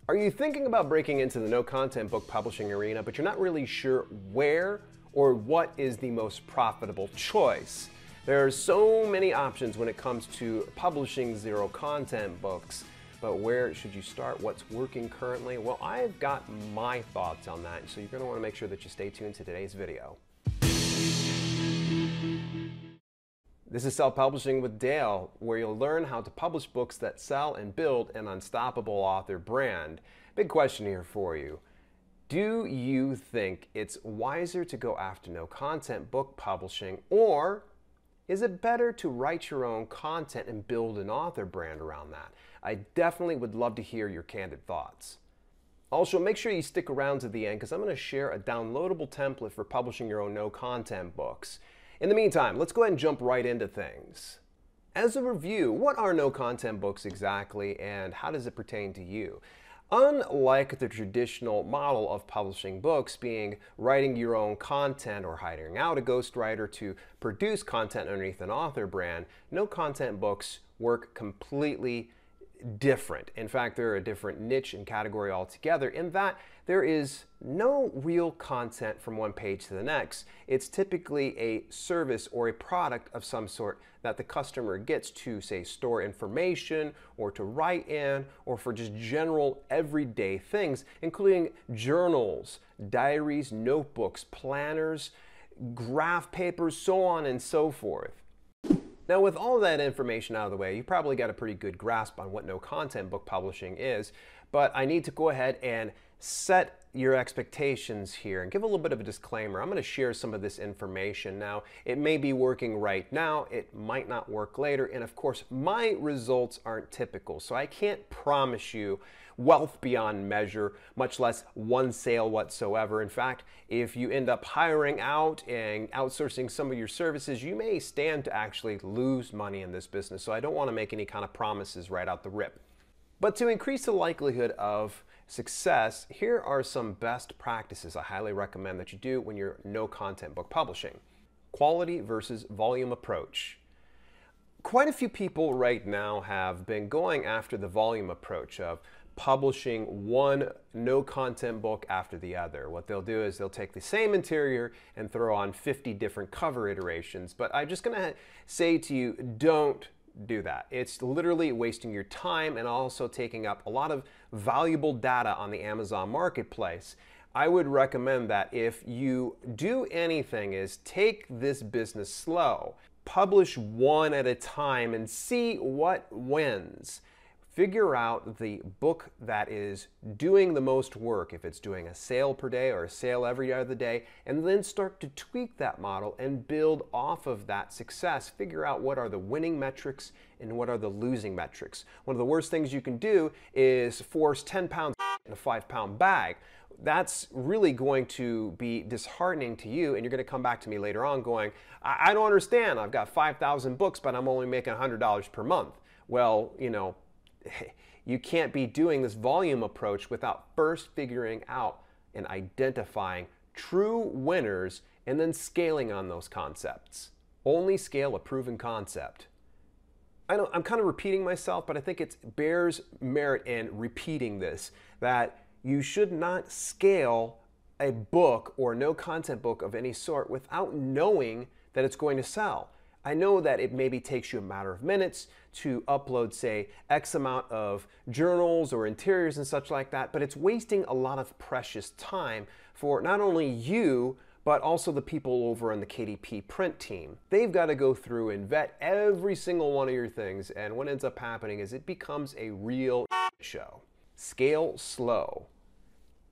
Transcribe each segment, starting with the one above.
Are you thinking about breaking into the no-content book publishing arena, but you're not really sure where or what is the most profitable choice? There are so many options when it comes to publishing zero-content books, but where should you start? What's working currently? Well, I've got my thoughts on that, so you're going to want to make sure that you stay tuned to today's video. This is Self-Publishing with Dale, where you'll learn how to publish books that sell and build an unstoppable author brand. Big question here for you. Do you think it's wiser to go after no-content book publishing, or is it better to write your own content and build an author brand around that? I definitely would love to hear your candid thoughts. Also, make sure you stick around to the end because I'm going to share a downloadable template for publishing your own no-content books. In the meantime, let's go ahead and jump right into things. As a review, what are no-content books exactly and how does it pertain to you? Unlike the traditional model of publishing books, being writing your own content or hiring out a ghostwriter to produce content underneath an author brand, no-content books work completely different. In fact, they're a different niche and category altogether in that there is no real content from one page to the next. It's typically a service or a product of some sort that the customer gets to, say, store information or to write in or for just general everyday things, including journals, diaries, notebooks, planners, graph papers, so on and so forth. Now, with all that information out of the way, you probably got a pretty good grasp on what no-content book publishing is, but I need to go ahead and set your expectations here and give a little bit of a disclaimer. I'm going to share some of this information now. It may be working right now, it might not work later, and of course, my results aren't typical, so I can't promise you wealth beyond measure, much less one sale whatsoever. In fact, if you end up hiring out and outsourcing some of your services, you may stand to actually lose money in this business, so I don't want to make any kind of promises right out the rip. But to increase the likelihood of success, here are some best practices I highly recommend that you do when you're no-content book publishing. Quality versus volume approach. Quite a few people right now have been going after the volume approach of publishing one no-content book after the other. What they'll do is they'll take the same interior and throw on 50 different cover iterations. But I'm just going to say to you, don't do that. It's literally wasting your time and also taking up a lot of valuable data on the Amazon marketplace. I would recommend that if you do anything is take this business slow. Publish one at a time and see what wins. Figure out the book that is doing the most work, if it's doing a sale per day or a sale every other day, and then start to tweak that model and build off of that success. Figure out what are the winning metrics and what are the losing metrics. One of the worst things you can do is force 10 pounds in a 5-pound bag. That's really going to be disheartening to you, and you're going to come back to me later on going, I don't understand. I've got 5,000 books, but I'm only making $100 per month. Well, you know, you can't be doing this volume approach without first figuring out and identifying true winners and then scaling on those concepts. Only scale a proven concept. I know I'm kind of repeating myself, but I think it bears merit in repeating this, that you should not scale a book or no-content book of any sort without knowing that it's going to sell. I know that it maybe takes you a matter of minutes to upload, say, X amount of journals or interiors and such like that, but it's wasting a lot of precious time for not only you, but also the people over on the KDP print team. They've got to go through and vet every single one of your things, and what ends up happening is it becomes a real show. Scale slow.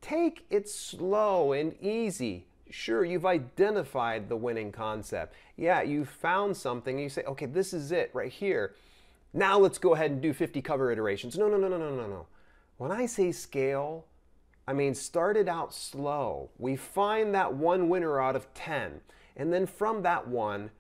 Take it slow and easy. Sure, you've identified the winning concept. Yeah, you found something and you say, okay, this is it right here. Now let's go ahead and do 50 cover iterations. No. When I say scale, I mean start it out slow. We find that one winner out of 10. And then from that one,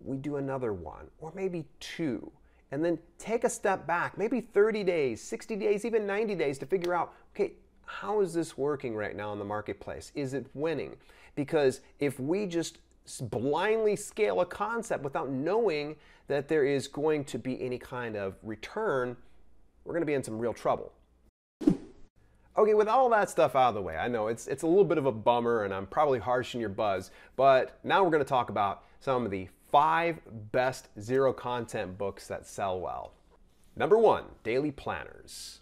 we do another one or maybe two. And then take a step back, maybe 30 days, 60 days, even 90 days to figure out, okay, how is this working right now in the marketplace? Is it winning? Because if we just blindly scale a concept without knowing that there is going to be any kind of return, we're going to be in some real trouble. Okay, with all that stuff out of the way, I know it's a little bit of a bummer and I'm probably harshing your buzz, but now we're going to talk about some of the 5 best zero content books that sell well. Number 1, daily planners.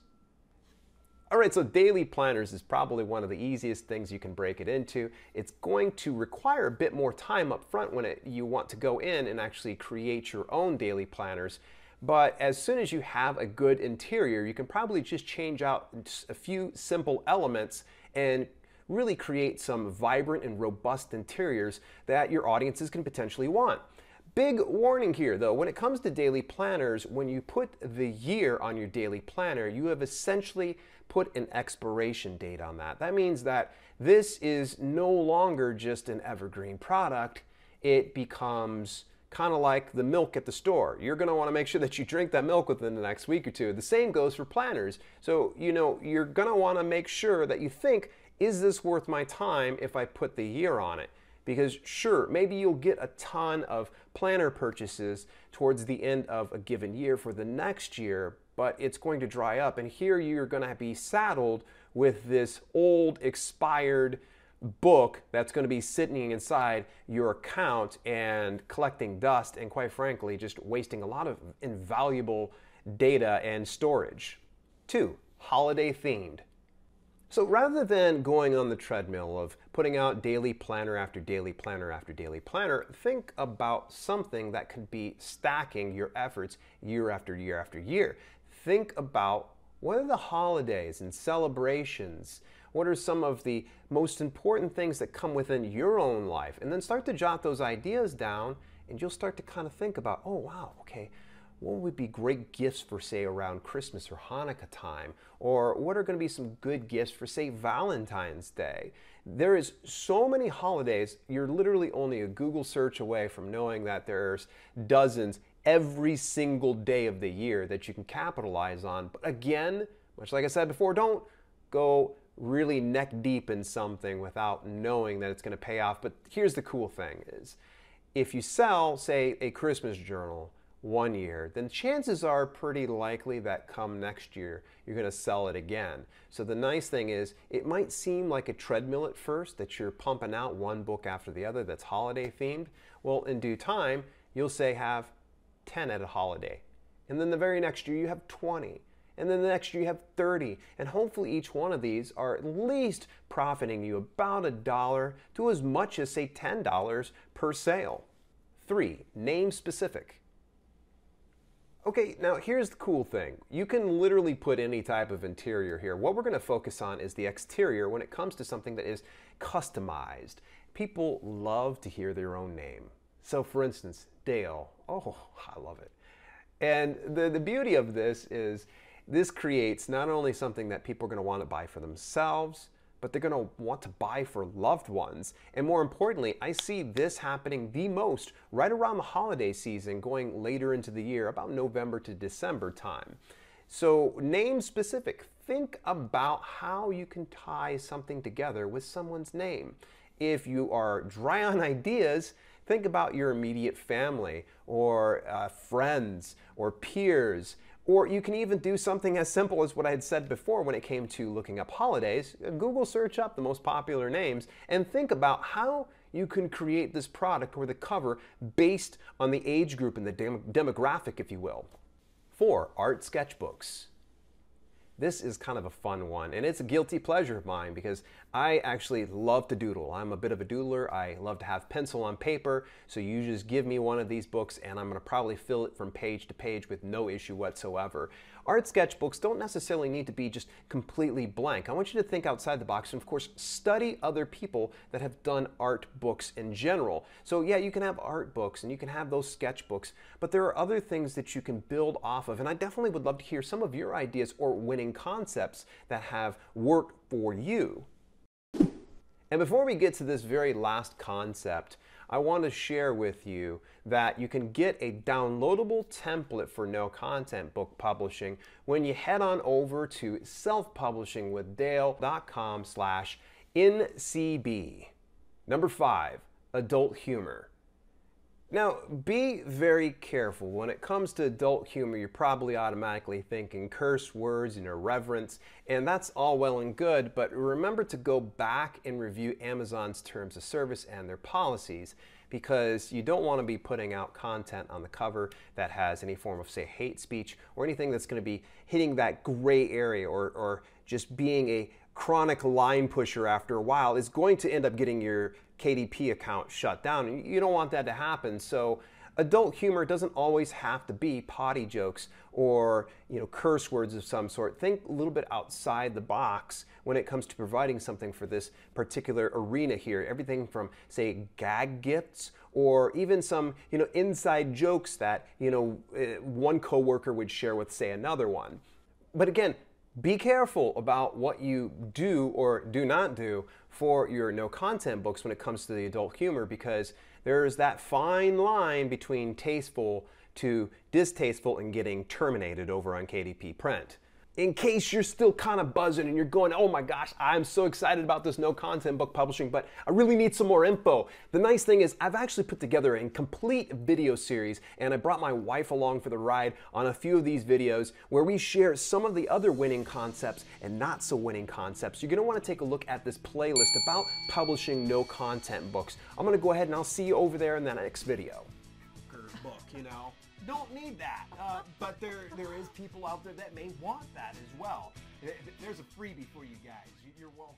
All right, so daily planners is probably one of the easiest things you can break it into. It's going to require a bit more time up front when you want to go in and actually create your own daily planners. But as soon as you have a good interior, you can probably just change out a few simple elements and really create some vibrant and robust interiors that your audiences can potentially want. Big warning here though, when it comes to daily planners, when you put the year on your daily planner, you have essentially put an expiration date on that. That means that this is no longer just an evergreen product. It becomes kind of like the milk at the store. You're going to want to make sure that you drink that milk within the next week or two. The same goes for planners. So, you're going to want to make sure that you think, is this worth my time if I put the year on it? Because sure, maybe you'll get a ton of planner purchases towards the end of a given year for the next year, but it's going to dry up. And here you're going to be saddled with this old, expired book that's going to be sitting inside your account and collecting dust and, quite frankly, just wasting a lot of invaluable data and storage. 2, holiday themed. So rather than going on the treadmill of putting out daily planner after daily planner after daily planner, think about something that could be stacking your efforts year after year after year. Think about what are the holidays and celebrations? What are some of the most important things that come within your own life? And then start to jot those ideas down and you'll start to kind of think about, oh wow, okay, what would be great gifts for, say, around Christmas or Hanukkah time? Or what are going to be some good gifts for, say, Valentine's Day? There is so many holidays, you're literally only a Google search away from knowing that there's dozens every single day of the year that you can capitalize on. But again, much like I said before, don't go really neck deep in something without knowing that it's going to pay off. But here's the cool thing is, if you sell, say, a Christmas journal one year, then chances are pretty likely that come next year, you're going to sell it again. So the nice thing is, it might seem like a treadmill at first, that you're pumping out one book after the other that's holiday themed. Well, in due time, you'll say have 10 at a holiday. And then the very next year you have 20. And then the next year you have 30. And hopefully each one of these are at least profiting you about $1 to as much as, say, $10 per sale. 3, name specific. Okay, now here's the cool thing. You can literally put any type of interior here. What we're going to focus on is the exterior when it comes to something that is customized. People love to hear their own name. So for instance, Dale. Oh, I love it. And the beauty of this is this creates not only something that people are going to want to buy for themselves, but they're going to want to buy for loved ones. And more importantly, I see this happening the most right around the holiday season, going later into the year, about November to December time. So name specific. Think about how you can tie something together with someone's name. If you are dry on ideas, think about your immediate family or friends or peers. Or you can even do something as simple as what I had said before when it came to looking up holidays. Google search up the most popular names and think about how you can create this product or the cover based on the age group and the demographic, if you will. 4, art sketchbooks. This is kind of a fun one, and it's a guilty pleasure of mine because I actually love to doodle. I'm a bit of a doodler. I love to have pencil on paper, so you just give me one of these books and I'm going to probably fill it from page to page with no issue whatsoever. Art sketchbooks don't necessarily need to be just completely blank. I want you to think outside the box and, of course, study other people that have done art books in general. So yeah, you can have art books and you can have those sketchbooks, but there are other things that you can build off of, and I definitely would love to hear some of your ideas or winning concepts that have worked for you. And before we get to this very last concept, I want to share with you that you can get a downloadable template for no content book publishing when you head on over to selfpublishingwithdale.com/NCB. Number 5, adult humor. Now, be very careful. When it comes to adult humor, you're probably automatically thinking curse words and irreverence, and that's all well and good, but remember to go back and review Amazon's terms of service and their policies, because you don't want to be putting out content on the cover that has any form of, say, hate speech or anything that's going to be hitting that gray area, or just being a chronic line pusher after a while is going to end up getting your KDP account shut down. You don't want that to happen. So adult humor doesn't always have to be potty jokes or curse words of some sort. Think a little bit outside the box when it comes to providing something for this particular arena here. Everything from, say, gag gifts, or even some inside jokes that one coworker would share with, say, another one. But again, be careful about what you do or do not do for your no content books when it comes to the adult humor, because there's that fine line between tasteful to distasteful and getting terminated over on KDP print. In case you're still kind of buzzing and you're going, oh my gosh, I'm so excited about this no content book publishing, but I really need some more info. The nice thing is I've actually put together a complete video series, and I brought my wife along for the ride on a few of these videos where we share some of the other winning concepts and not so winning concepts. You're going to want to take a look at this playlist about publishing no content books. I'm going to go ahead and I'll see you over there in the next video. Book, don't need that, but there is people out there that may want that as well. There's a freebie for you guys. You're welcome.